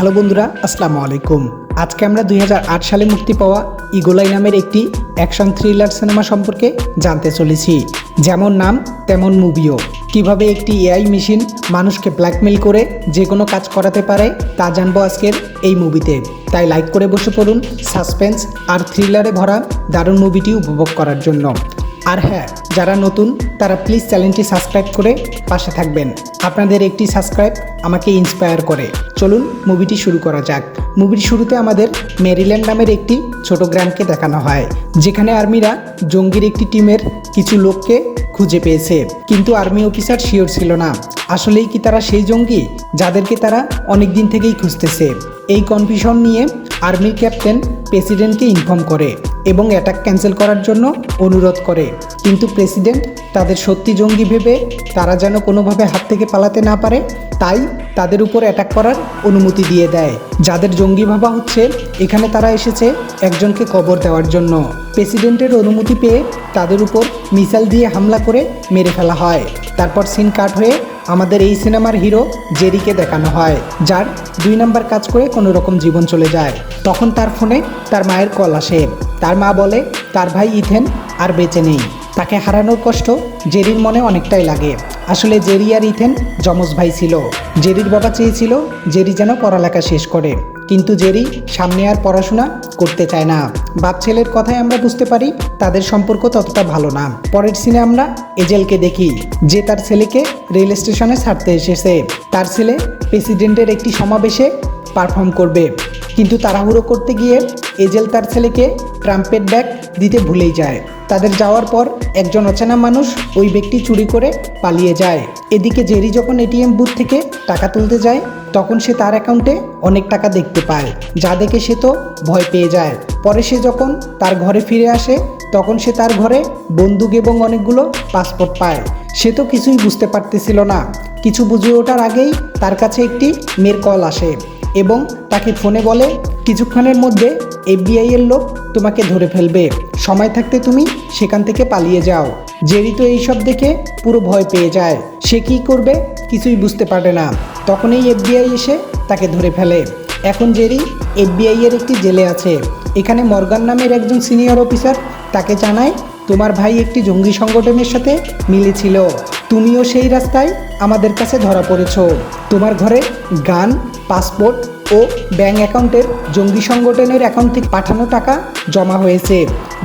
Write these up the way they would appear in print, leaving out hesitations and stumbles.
Hello বন্ধুরা, আসসালামু আলাইকুম। আজকে আমরা 2008 সালে মুক্তি পাওয়া ইগোলাই নামের একটি অ্যাকশন থ্রিলার সিনেমা সম্পর্কে জানতে চলেছি। যেমন নাম তেমন মুভিও। কিভাবে একটি এআই মেশিন মানুষকে ব্ল্যাকমেল করে যে কোনো কাজ করাতে পারে তা জানবো আজকের এই মুভিতে। তাই লাইক করে বসে পড়ুন সাসপেন্স আর থ্রিলারে ভরা দারুণ মুভিটি উপভোগ করার জন্য। আর হ্যাঁ, যারা নতুন তারা প্লিজ চ্যানেলটি সাবস্ক্রাইব করে পাশে থাকবেন। আপনাদের একটি সাবস্ক্রাইব আমাকে ইন্সপায়ার করে। চলুন মুভিটি শুরু করা যাক। মুভির শুরুতে আমাদের মেরিল্যান্ড নামের একটি ছোট গ্রামকে দেখানো হয়, যেখানে আর্মিরা জঙ্গির একটি টিমের কিছু লোককে খুঁজে পেয়েছে, কিন্তু আর্মি অফিসার শিওর ছিল না আসলেই কি তারা সেই জঙ্গি যাদেরকে তারা অনেক দিন থেকেই খুঁজতেছে। এই কনফিউশন নিয়ে আর্মির ক্যাপ্টেন প্রেসিডেন্টকে ইনফর্ম করে এবং অ্যাটাক ক্যান্সেল করার জন্য অনুরোধ করে, কিন্তু প্রেসিডেন্ট তাদের সত্যি জঙ্গি ভেবে তারা যেন কোনোভাবে হাত থেকে পালাতে না পারে, তাই তাদের উপর অ্যাটাক করার অনুমতি দিয়ে দেয়। যাদের জঙ্গি ভাবা হচ্ছে এখানে তারা এসেছে একজনকে কবর দেওয়ার জন্য। প্রেসিডেন্টের অনুমতি পেয়ে তাদের উপর মিসাইল দিয়ে হামলা করে মেরে ফেলা হয়। তারপর সিন কাট হয়ে আমাদের এই সিনেমার হিরো জেরিকে দেখানো হয়, যার 2 নাম্বার কাজ করে কোনো রকম জীবন চলে যায়। তখন তার ফোনে তার মায়ের কল আসে। তার মা বলে তার ভাই ইথেন আর বেঁচে নেই। তাকে হারানোর কষ্ট জেরির মনে অনেকটাই লাগে। আসলে জেরি আর ইথেন যমজ ভাই ছিল। জেরির বাবা চেয়েছিল জেরি যেন পড়ালেখা শেষ করে, কিন্তু জেরি সামনে আর পড়াশোনা করতে চায় না। বাপ ছেলের কথায় আমরা বুঝতে পারি তাদের সম্পর্ক ততটা ভালো না। পরের সিনে আমরা এজেলকে দেখি, যে তার ছেলেকে রেল স্টেশনে ছাড়তে এসেছে। তার ছেলে প্রেসিডেন্টের একটি সমাবেশে পারফর্ম করবে, কিন্তু তাড়াহুড়ো করতে গিয়ে এজেল তার ছেলেকে ট্রাম্পেট ব্যাগ দিতে ভুলেই যায়। তাদের যাওয়ার পর একজন অচেনা মানুষ ওই ব্যক্তি চুরি করে পালিয়ে যায়। এদিকে জেরি যখন এটিএম বুথ থেকে টাকা তুলতে যায় তখন সে তার অ্যাকাউন্টে অনেক টাকা দেখতে পায়, যা দেখে সে তো ভয় পেয়ে যায়। পরে সে যখন তার ঘরে ফিরে আসে তখন সে তার ঘরে বন্দুক এবং অনেকগুলো পাসপোর্ট পায়। সে তো কিছুই বুঝতে পারতেছিল না। কিছু বুঝে ওঠার আগেই তার কাছে একটি মেয়ের কল আসে এবং তাকে ফোনে বলে কিছুক্ষণের মধ্যে FBI এর লোক তোমাকে ধরে ফেলবে, সময় থাকতে তুমি সেখান থেকে পালিয়ে যাও। জেরি তো এইসব দেখে পুরো ভয় পেয়ে যায়। সে কী করবে কিছুই বুঝতে পারে না। তখনই FBI এসে তাকে ধরে ফেলে। এখন জেরি FBI এর একটি জেলে আছে। এখানে মর্গান নামের একজন সিনিয়র অফিসার তাকে জানায় তোমার ভাই একটি জঙ্গি সংগঠনের সাথে মিলেছিল, তুমিও সেই রাস্তায় আমাদের কাছে ধরা পড়েছ। তোমার ঘরে গান, পাসপোর্ট ও ব্যাঙ্ক অ্যাকাউন্টের জঙ্গি সংগঠনের অ্যাকাউন্ট থেকে পাঠানো টাকা জমা হয়েছে।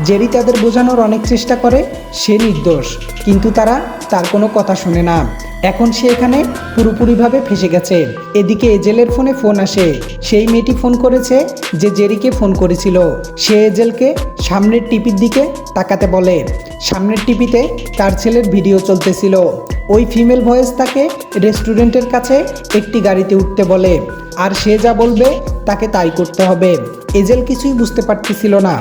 জেরি তাদের বোঝানোর অনেক চেষ্টা করে সে নির্দোষ, কিন্তু তারা তার কোনো কথা শোনে না। এখন সে এখানে পুরোপুরিভাবে ফেসে গেছে। এদিকে এজেলের ফোনে ফোন আসে। সেই মেয়েটি ফোন করেছে যে জেরিকে ফোন করেছিল। সে এজেলকে সামনের টিপির দিকে তাকাতে বলে। সামনের টিপিতে তার ছেলের ভিডিও চলতেছিল। ওই ফিমেল ভয়েস তাকে রেস্টুরেন্টের কাছে একটি গাড়িতে উঠতে বলে, আর সে যা বলবে তাকে তাই করতে হবে। এজেল কিছুই বুঝতে পারতেছিল না,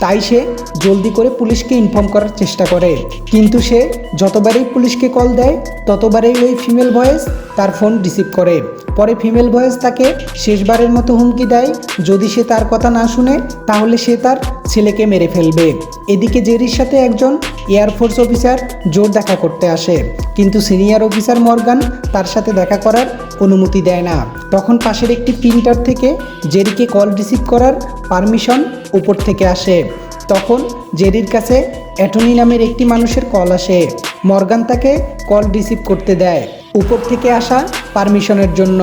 তাই সে জলদি করে পুলিশকে ইনফর্ম করার চেষ্টা করে, কিন্তু সে যতবারই পুলিশকে কল দেয় ততবারই ওই ফিমেল ভয়েস তার ফোন রিসিভ করে। পরে ফিমেল ভয়েস তাকে শেষবারের মতো হুমকি দেয়, যদি সে তার কথা না শুনে তাহলে সে তার ছেলেকে মেরে ফেলবে। এদিকে জেরির সাথে একজন এয়ারফোর্স অফিসার জোর দেখা করতে আসে, কিন্তু সিনিয়র অফিসার মর্গান তার সাথে দেখা করার অনুমতি দেয় না। তখন পাশের একটি প্রিন্টার থেকে জেরিকে কল রিসিভ করার পারমিশন উপর থেকে আসে। তখন জেরির কাছে অ্যাটর্নি নামের একটি মানুষের কল আসে। মর্গান তাকে কল রিসিভ করতে দেয় উপর থেকে আসা পারমিশনের জন্য,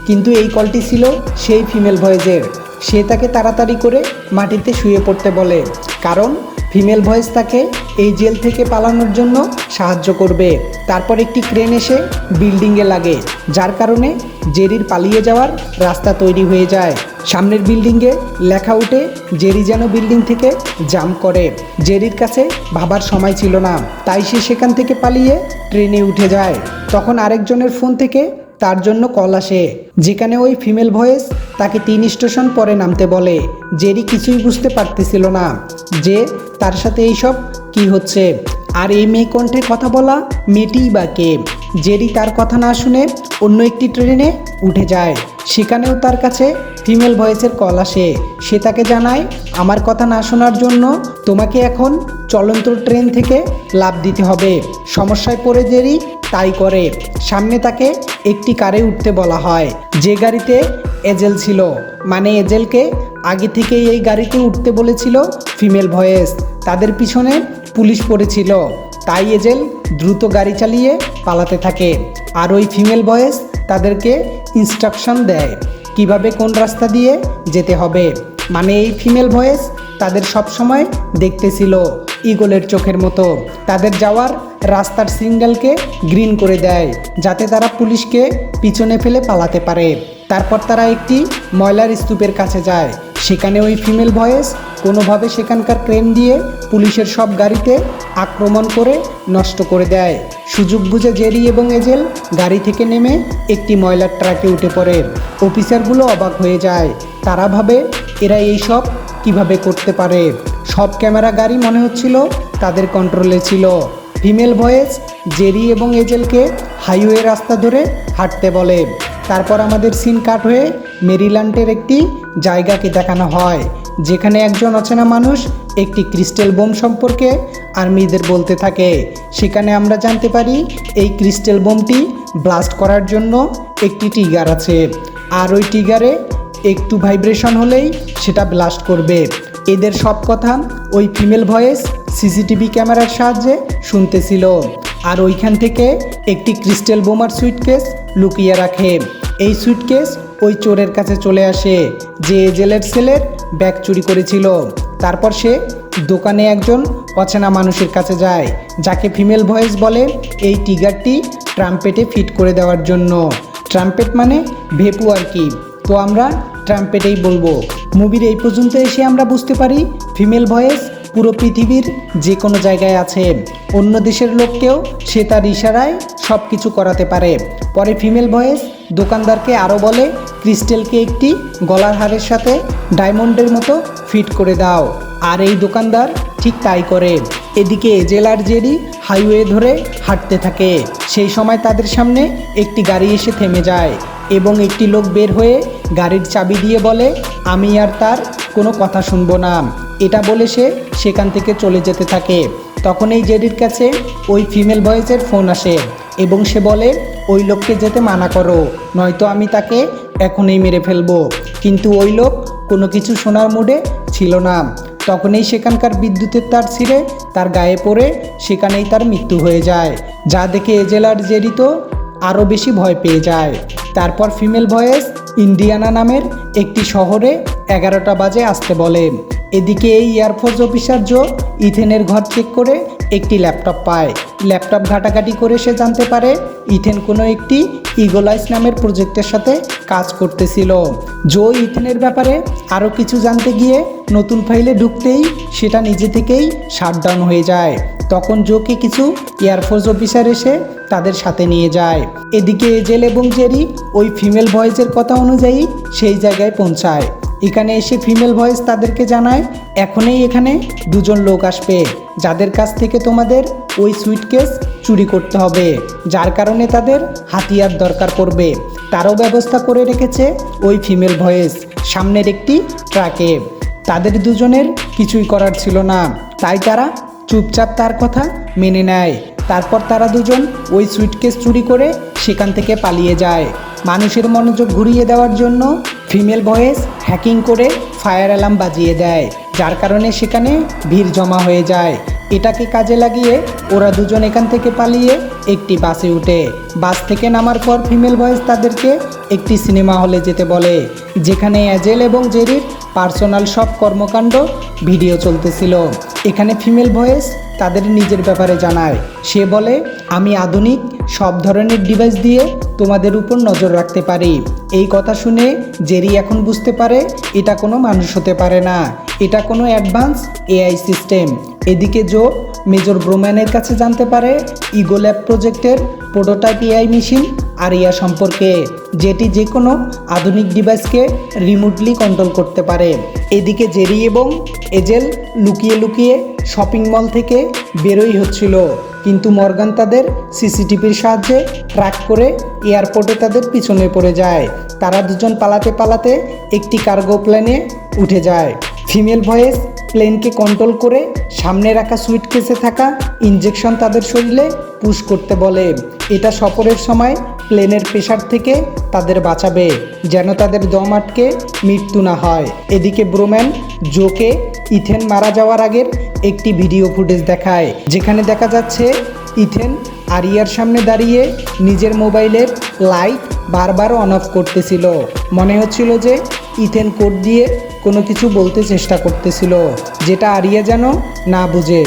কিন্তু এই কলটি ছিল সেই ফিমেল ভয়েসের। সে তাকে তাড়াতাড়ি করে মাটিতে শুয়ে পড়তে বলে, কারণ ফিমেল ভয়েস তাকে এই জেল থেকে পালানোর জন্য সাহায্য করবে। তারপর একটি ক্রেন এসে বিল্ডিংয়ে লাগে, যার কারণে জেরির পালিয়ে যাওয়ার রাস্তা তৈরি হয়ে যায়। সামনের বিল্ডিংয়ে লেখা উঠে জেরি যেন বিল্ডিং থেকে জাম্প করে। জেরির কাছে ভাবার সময় ছিল না, তাই সে সেখান থেকে পালিয়ে ট্রেনে উঠে যায়। তখন আরেকজনের ফোন থেকে তার জন্য কল আসে, যেখানে ওই ফিমেল ভয়েস তাকে 3 স্টেশন পরে নামতে বলে। জেরি কিছুই বুঝতে পারতেছিল না যে তার সাথে এইসব কি হচ্ছে, আর এই মেয়ে কণ্ঠে কথা বলা মেয়েটিই বা কে। জেরি তার কথা না শুনে অন্য একটি ট্রেনে উঠে যায়। সেখানেও তার কাছে ফিমেল ভয়েসের কল আসে। সে তাকে জানায় আমার কথা না শোনার জন্য তোমাকে এখন চলন্ত ট্রেন থেকে লাফ দিতে হবে। সমস্যায় পড়ে জেরি তাই করে। সামনে তাকে একটি কারে উঠতে বলা হয়, যে গাড়িতে এজেল ছিল। মানে এজেলকে আগে থেকেই এই গাড়িতে উঠতে বলেছিল ফিমেল ভয়েস। তাদের পিছনে পুলিশ পড়েছিল, তাই এজেল দ্রুত গাড়ি চালিয়ে পালাতে থাকে। আর ওই ফিমেল ভয়েস তাদেরকে ইনস্ট্রাকশন দেয় কিভাবে কোন রাস্তা দিয়ে যেতে হবে। মানে এই ফিমেল ভয়েস তাদের সবসময় দেখতেছিল ঈগলের চোখের মতো। তাদের যাওয়ার রাস্তার সিগন্যালকে গ্রিন করে দেয় যাতে তারা পুলিশকে পিছনে ফেলে পালাতে পারে। তারপর তারা একটি ময়লার স্তূপের কাছে যায়। সেখানে ওই ফিমেল ভয়েস কোনোভাবে সেখানকার ক্রেন দিয়ে পুলিশের সব গাড়িতে আক্রমণ করে নষ্ট করে দেয়। সুযোগ বুঝে জেরি এবং এজেল গাড়ি থেকে নেমে একটি ময়লার ট্রাকে উঠে পড়ে। অফিসারগুলো অবাক হয়ে যায়। তারা ভাবে এরা এইসব কিভাবে করতে পারে। সব ক্যামেরা গাড়ি মনে হচ্ছিল তাদের কন্ট্রোলে ছিল। ফিমেল ভয়েস জেরি এবং এজেলকে হাইওয়ে রাস্তা ধরে হাঁটতে বলে। তারপর আমাদের সিন কাট হয়ে মেরিল্যান্ডের একটি জায়গাকে দেখানো হয়, যেখানে একজন অচেনা মানুষ একটি ক্রিস্টাল বোম সম্পর্কে আর্মিদের বলতে থাকে। সেখানে আমরা জানতে পারি এই ক্রিস্টাল বোমটি ব্লাস্ট করার জন্য একটি ট্রিগার আছে, আর ওই ট্রিগারে একটু ভাইব্রেশন হলেই সেটা ব্লাস্ট করবে। এদের সব কথা ওই ফিমেল ভয়েস সিসিটিভি ক্যামেরার সাহায্যে শুনতেছিল। আর ওইখান থেকে একটি ক্রিস্টাল বোমার সুইটকেস লুকিয়ে রাখে। এই সুইটকেস ওই চোরের কাছে চলে আসে যে এজেলের সেলের ব্যাগ চুরি করেছিল। তারপর সে দোকানে একজন অচেনা মানুষের কাছে যায়, যাকে ফিমেল ভয়েস বলে এই ট্রিগারটি ট্রাম্পেটে ফিট করে দেওয়ার জন্য। ট্রাম্পেট মানে ভেপু আর কি, তো আমরা ট্রাম্পেটেই বলবো। মুভির এই পর্যন্ত এসে আমরা বুঝতে পারি ফিমেল ভয়েস পুরো পৃথিবীর যে কোনো জায়গায় আছে। অন্য দেশের লোককেও সে তার ইশারায় সব কিছু করাতে পারে। পরে ফিমেল ভয়েস দোকানদারকে আরও বলে ক্রিস্টেলকে একটি গলার হারের সাথে ডায়মন্ডের মতো ফিট করে দাও, আর এই দোকানদার ঠিক তাই করে। এদিকে এজেল আর জেরি হাইওয়ে ধরে হাঁটতে থাকে। সেই সময় তাদের সামনে একটি গাড়ি এসে থেমে যায় এবং একটি লোক বের হয়ে গাড়ির চাবি দিয়ে বলে আমি আর তার কোনো কথা শুনবো না। এটা বলে সে সেখান থেকে চলে যেতে থাকে। তখন এই জেরির কাছে ওই ফিমেল ভয়েসের ফোন আসে এবং সে বলে ওই লোককে যেতে মানা করো, নয়তো আমি তাকে এখনই মেরে ফেলবো। কিন্তু ওই লোক কোনো কিছু শোনার মুডে ছিল না। তখনই সেখানকার বিদ্যুতের তার ছিঁড়ে তার গায়ে পড়ে সেখানেই তার মৃত্যু হয়ে যায়, যা দেখে এজেল আর জেরি তো আরও বেশি ভয় পেয়ে যায়। তারপর ফিমেল ভয়েস ইন্ডিয়ানা নামের একটি শহরে 11টা বাজে আসতে বলে। এদিকে এই এয়ারফোর্স অফিসার জো ইথেনের ঘর চেক করে একটি ল্যাপটপ পায়। ল্যাপটপ ঘাটাঘাটি করে সে জানতে পারে ইথেন কোনো একটি ইগোলাইস নামের প্রজেক্টের সাথে কাজ করতেছিল। জো ইথেনের ব্যাপারে আরও কিছু জানতে গিয়ে নতুন ফাইলে ঢুকতেই সেটা নিজে থেকেই শাটডাউন হয়ে যায়। তখন জোকে কিছু এয়ারফোর্স অফিসার এসে তাদের সাথে নিয়ে যায়। এদিকে এজেল এবং জেরি ওই ফিমেল ভয়েসের কথা অনুযায়ী সেই জায়গায় পৌঁছায়। এখানে এসে ফিমেল ভয়েস তাদেরকে জানায় এখনই এখানে দুজন লোক আসবে যাদের কাছ থেকে তোমাদের ওই সুইটকেস চুরি করতে হবে, যার কারণে তাদের হাতিয়ার দরকার পড়বে। তারও ব্যবস্থা করে রেখেছে ওই ফিমেল ভয়েস সামনের একটি ট্রাকে। তাদের দুজনের কিছুই করার ছিল না, তাই তারা চুপচাপ তার কথা মেনে নেয়। তারপর তারা দুজন ওই সুইটকেস চুরি করে সেখান থেকে পালিয়ে যায়। মানুষের মনোযোগ ঘুরিয়ে দেওয়ার জন্য ফিমেল ভয়েস হ্যাকিং করে ফায়ার অ্যালার্ম বাজিয়ে দেয়, যার কারণে সেখানে ভিড় জমা হয়ে যায়। এটাকে কাজে লাগিয়ে ওরা দুজন এখান থেকে পালিয়ে একটি বাসে উঠে। বাস থেকে নামার পর ফিমেল ভয়েস তাদেরকে একটি সিনেমা হলে যেতে বলে, যেখানে এজেল এবং জেরির পার্সোনাল সব কর্মকাণ্ড ভিডিও চলতেছিল। এখানে ফিমেল ভয়েস তাদের নিজের ব্যাপারে জানায়। সে বলে আমি আধুনিক সব ধরনের ডিভাইস দিয়ে তোমাদের উপর নজর রাখতে পারি। এই কথা শুনে জেরি এখন বুঝতে পারে এটা কোনো মানুষ হতে পারে না, এটা কোনো অ্যাডভান্স এআই সিস্টেম। এদিকে জো মেজর ব্রোম্যানের কাছে জানতে পারে ইগো ল্যাব প্রজেক্টের প্রোটোটাইপ এআই মেশিন আরিয়া সম্পর্কে, যেটি যে কোনো আধুনিক ডিভাইসকে রিমোটলি কন্ট্রোল করতে পারে। এদিকে জেরি এবং এজেল লুকিয়ে লুকিয়ে শপিং মল থেকে বেরোই হচ্ছিল, কিন্তু মর্গান তাদের সিসিটিভির সাহায্যে ট্র্যাক করে এয়ারপোর্টে তাদের পিছনে পড়ে যায়। তারা দুজন পালাতে পালাতে একটি কার্গো প্লেনে উঠে যায়। ফিমেল ভয়েস প্লেনকে কন্ট্রোল করে সামনে রাখা সুইটকেসে থাকা ইনজেকশন তাদের শরীরে পুশ করতে বলে। এটা সফরের সময় প্লেনের প্রেসার থেকে তাদের বাঁচাবে, যেন তাদের দম আটকে মৃত্যু না হয়। এদিকে ব্রোম্যান জোকে ইথেন মারা যাওয়ার আগের একটি ভিডিও ফুটেজ দেখায়, যেখানে দেখা যাচ্ছে ইথেন আরিয়ার সামনে দাঁড়িয়ে নিজের মোবাইলের লাইট বারবার অন অফ করতেছিল। মনে হচ্ছিল যে ইথেন কোড দিয়ে কোনো কিছু বলতে চেষ্টা করতেছিল, যেটা আরিয়া যেন না বুঝে।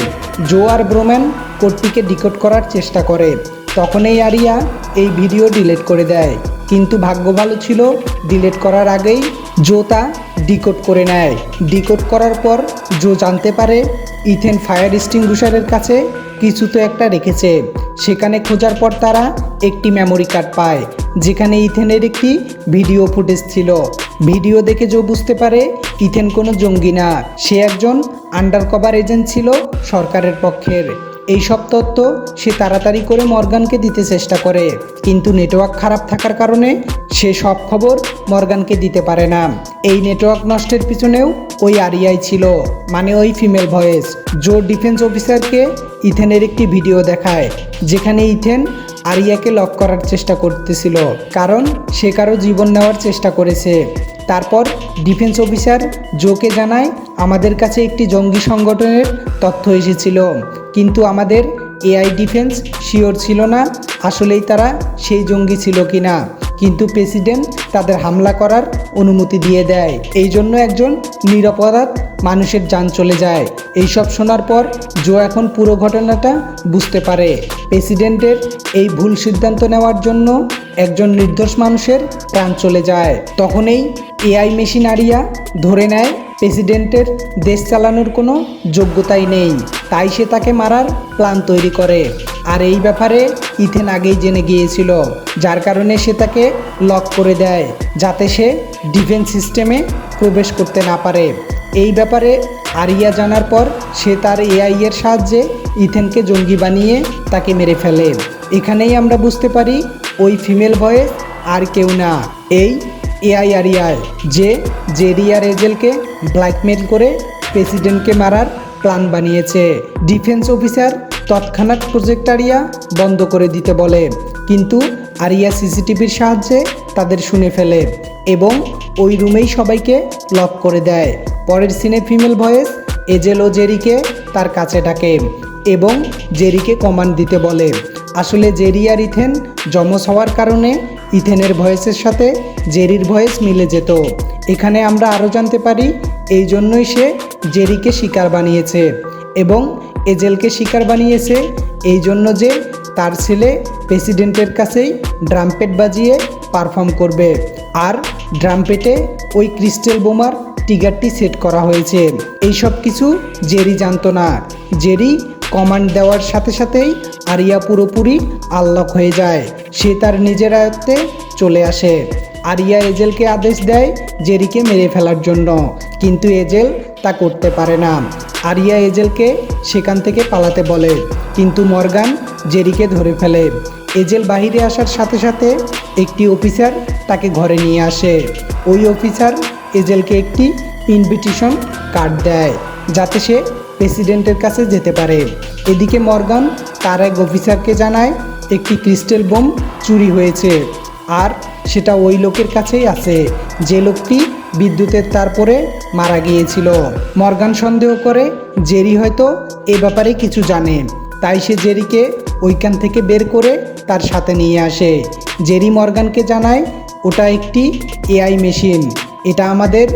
জো আর ব্রোম্যান কোডটিকে ডিকোড করার চেষ্টা করে, তখনই আরিয়া এই ভিডিও ডিলিট করে দেয়। কিন্তু ভাগ্য ভালো ছিল, ডিলিট করার আগেই জো তা ডিকোড করে নেয়। ডিকোড করার পর জো জানতে পারে ইথেন ফায়ার এক্সটিংগুইশারের কাছে কিছু তো একটা রেখেছে। সেখানে খোঁজার পর তারা একটি মেমোরি কার্ড পায়, যেখানে ইথেনের একটি ভিডিও ফুটেজ ছিল। ভিডিও দেখে জো বুঝতে পারে ইথেন কোনো জঙ্গি না, সে একজন আন্ডারকভার এজেন্ট ছিল সরকারের পক্ষের। এই সব তথ্য সে তাড়াতাড়ি করে মর্গানকে দিতে চেষ্টা করে, কিন্তু নেটওয়ার্ক খারাপ থাকার কারণে সে সব খবর মর্গানকে দিতে পারে না। এই নেটওয়ার্ক নষ্টের পিছনেও ওই আরিয়াই ছিল, মানে ওই ফিমেল ভয়েস। জো ডিফেন্স অফিসারকে ইথেনের একটি ভিডিও দেখায়, যেখানে ইথেন আরিয়াকে লক করার চেষ্টা করতেছিল, কারণ সে কারো জীবন নেওয়ার চেষ্টা করেছে। তারপর ডিফেন্স অফিসার জোকে জানায়, আমাদের কাছে একটি জঙ্গি সংগঠনের তথ্য এসেছিল, কিন্তু আমাদের এআই ডিফেন্স শিওর ছিল না আসলেই তারা সেই জঙ্গি ছিল কিনা। কিন্তু প্রেসিডেন্ট তাদের হামলা করার অনুমতি দিয়ে দেয়, এই জন্য একজন নিরপরাধ মানুষের জান চলে যায়। এইসব শোনার পর জো এখন পুরো ঘটনাটা বুঝতে পারে। প্রেসিডেন্টের এই ভুল সিদ্ধান্ত নেওয়ার জন্য একজন নির্দোষ মানুষের প্রাণ চলে যায়। তখনই এআই মেশিন আরিয়া ধরে নেয় প্রেসিডেন্টের দেশ চালানোর কোনো যোগ্যতাই নেই, তাই সে তাকে মারার প্ল্যান তৈরি করে। আর এই ব্যাপারে ইথেন আগেই জেনে গিয়েছিল, যার কারণে সে তাকে লক করে দেয়, যাতে সে ডিফেন্স সিস্টেমে প্রবেশ করতে না পারে। এই ব্যাপারে আরিয়া জানার পর সে তার এআই এর সাহায্যে ইথেনকে জঙ্গি বানিয়ে তাকে মেরে ফেলে। এখানেই আমরা বুঝতে পারি ওই ফিমেল ভয়েস আর কেউ না, এই এআই আরিয়ায়, যে জেরি আর এজেলকে ব্ল্যাকমেল করে প্রেসিডেন্টকে মারার প্ল্যান বানিয়েছে। ডিফেন্স অফিসার তৎক্ষণাৎ প্রজেক্ট আরিয়া বন্ধ করে দিতে বলে, কিন্তু আরিয়া সিসিটিভির সাহায্যে তাদের শুনে ফেলে এবং ওই রুমেই সবাইকে লক করে দেয়। পরের সিনে ফিমেল ভয়েস এজেল ও জেরিকে তার কাছে ডাকে এবং জেরিকে কমান্ড দিতে বলে। আসলে জেরি আর ইথেন যমজ হওয়ার কারণে ইথেনের ভয়েসের সাথে জেরির ভয়েস মিলে যেত। এখানে আমরা আরও জানতে পারি এই জন্যই সে জেরিকে শিকার বানিয়েছে এবং এজেলকে শিকার বানিয়েছে এই জন্য যে তার ছেলে প্রেসিডেন্টের কাছেই ড্রামপেট বাজিয়ে পারফর্ম করবে, আর ড্রামপেটে ওই ক্রিস্টাল বোমার ট্রিগারটি সেট করা হয়েছে। এই সব কিছু জেরি জানতো না। জেরি কমান্ড দেওয়ার সাথে সাথেই আরিয়া পুরোপুরি আনলক হয়ে যায়, সে তার নিজের আয়ত্তে চলে আসে। আরিয়া এজেলকে আদেশ দেয় জেরিকে মেরে ফেলার জন্য, কিন্তু এজেল তা করতে পারে না। আরিয়া এজেলকে সেখান থেকে পালাতে বলে, কিন্তু মর্গান জেরিকে ধরে ফেলে। এজেল বাহিরে আসার সাথে সাথে একটি অফিসার তাকে ঘরে নিয়ে আসে। ওই অফিসার এজেলকে একটি ইনভিটেশন কার্ড দেয়, যাতে সে প্রেসিডেন্টের কাছে যেতে পারে। এদিকে মর্গান তার এক অফিসারকে জানায় একটি ক্রিস্টাল বোম চুরি হয়েছে, আর সেটা ওই লোকের কাছেই আছে যে লোকটি বিদ্যুতের তার পরে মারা গিয়েছিল। মর্গান সন্দেহ করে জেরি হয়তো এ ব্যাপারে কিছু জানে, তাই সে জেরিকে ওইখান থেকে বের করে তার সাথে নিয়ে আসে। জেরি মর্গানকে জানায় ওটা একটি এআই মেশিন, এটা আমাদের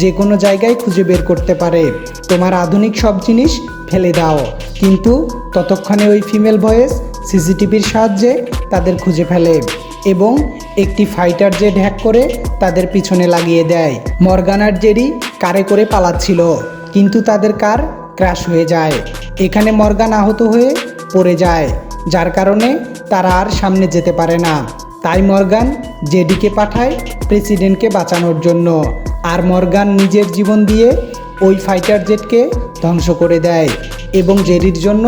যে কোনো জায়গায় খুঁজে বের করতে পারে, তোমার আধুনিক সব জিনিস ফেলে দাও। কিন্তু ততক্ষণে ওই ফিমেল ভয়েস সিসিটিভির সাহায্যে তাদের খুঁজে ফেলে এবং একটি ফাইটার জেট হ্যাক করে তাদের পিছনে লাগিয়ে দেয়। মর্গান আর জেরি কারে করে পালাচ্ছিল, কিন্তু তাদের কার ক্র্যাশ হয়ে যায়। এখানে মর্গান আহত হয়ে পড়ে যায়, যার কারণে তারা আর সামনে যেতে পারে না। তাই মর্গান জেডিকে পাঠায় প্রেসিডেন্টকে বাঁচানোর জন্য, আর মর্গান নিজের জীবন দিয়ে ওই ফাইটার জেটকে ধ্বংস করে দেয় এবং জেরির জন্য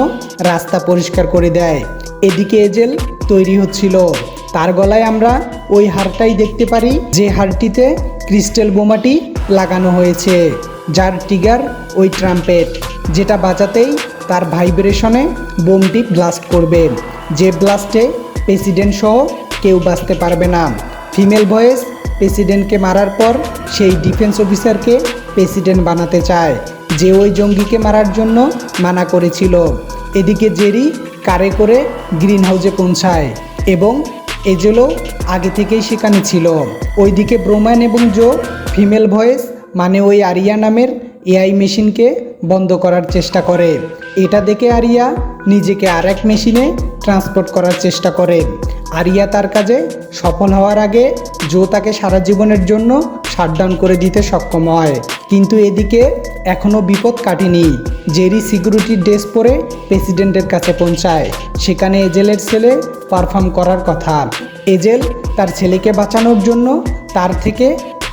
রাস্তা পরিষ্কার করে দেয়। এদিকে এজেল তৈরি হচ্ছিল, তার গলায় আমরা ওই হারটাই দেখতে পারি যে হারটিতে ক্রিস্টাল বোমাটি লাগানো হয়েছে, যার ট্রিগার ওই ট্রাম্পেট, যেটা বাজাতেই তার ভাইব্রেশনে বোমটি ব্লাস্ট করবে, যে ব্লাস্টে প্রেসিডেন্ট সহ কেউ বাঁচতে পারবে না। ফিমেল ভয়েস প্রেসিডেন্টকে মারার পর সেই ডিফেন্স অফিসারকে প্রেসিডেন্ট বানাতে চায়, যে ওই জঙ্গিকে মারার জন্য মানা করেছিল। এদিকে জেরি কারে করে গ্রিন হাউসে পৌঁছায় এবং এজেলও আগে থেকেই সেখানে ছিল। ওইদিকে ব্রোম্যান এবং জো ফিমেল ভয়েস মানে ওই আরিয়া নামের এআই মেশিনকে বন্ধ করার চেষ্টা করে। এটা দেখে আরিয়া নিজেকে আর এক মেশিনে ট্রান্সপোর্ট করার চেষ্টা করে। আরিয়া তার কাজে সফল হওয়ার আগে জো তাকে সারা জীবনের জন্য শাটডাউন করে দিতে সক্ষম হয়। কিন্তু এদিকে এখনও বিপদ কাটেনি। জেরি সিকিউরিটি ড্রেস পরে প্রেসিডেন্টের কাছে পৌঁছায়। সেখানে এজেলের ছেলে পারফর্ম করার কথা। এজেল তার ছেলেকে বাঁচানোর জন্য তার থেকে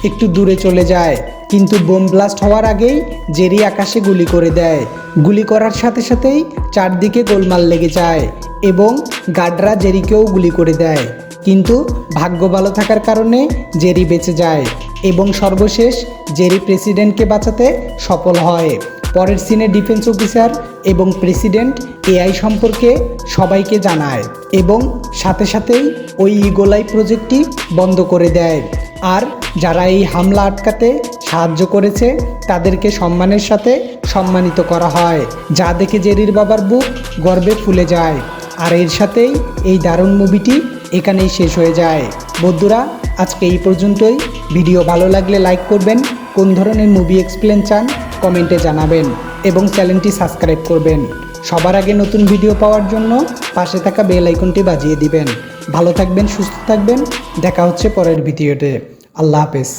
একটু দূরে চলে যায়, কিন্তু বোম ব্লাস্ট হওয়ার আগেই জেরি আকাশে গুলি করে দেয়। গুলি করার সাথে সাথেই চারদিকে গোলমাল লেগে যায় এবং গার্ডরা জেরিকেও গুলি করে দেয়, কিন্তু ভাগ্য ভালো থাকার কারণে জেরি বেঁচে যায় এবং সর্বশেষ জেরি প্রেসিডেন্টকে বাঁচাতে সফল হয়। পরের সিনে ডিফেন্স অফিসার এবং প্রেসিডেন্ট এআই সম্পর্কে সবাইকে জানায় এবং সাথে সাথেই ওই ইগোলাই প্রজেক্টটি বন্ধ করে দেয়। আর যারা এই হামলা আটকাতে সাহায্য করেছে তাদেরকে সম্মানের সাথে সম্মানিত করা হয়, যা দেখে জেরির বাবার বুক গর্বে ফুলে যায়। আর এর সাথেই এই দারুণ মুভিটি এখানেই শেষ হয়ে যায়। বন্ধুরা, আজকে এই পর্যন্তই। ভিডিও ভালো লাগলে লাইক করবেন, কোন ধরনের মুভি এক্সপ্লেন চান কমেন্টে জানাবেন এবং চ্যানেলটি সাবস্ক্রাইব করবেন। সবার আগে নতুন ভিডিও পাওয়ার জন্য পাশে থাকা বেল আইকনটি বাজিয়ে দিবেন। ভালো থাকবেন, সুস্থ থাকবেন। দেখা হচ্ছে পরের ভিডিওতে। আল্লাহ হাফেজ।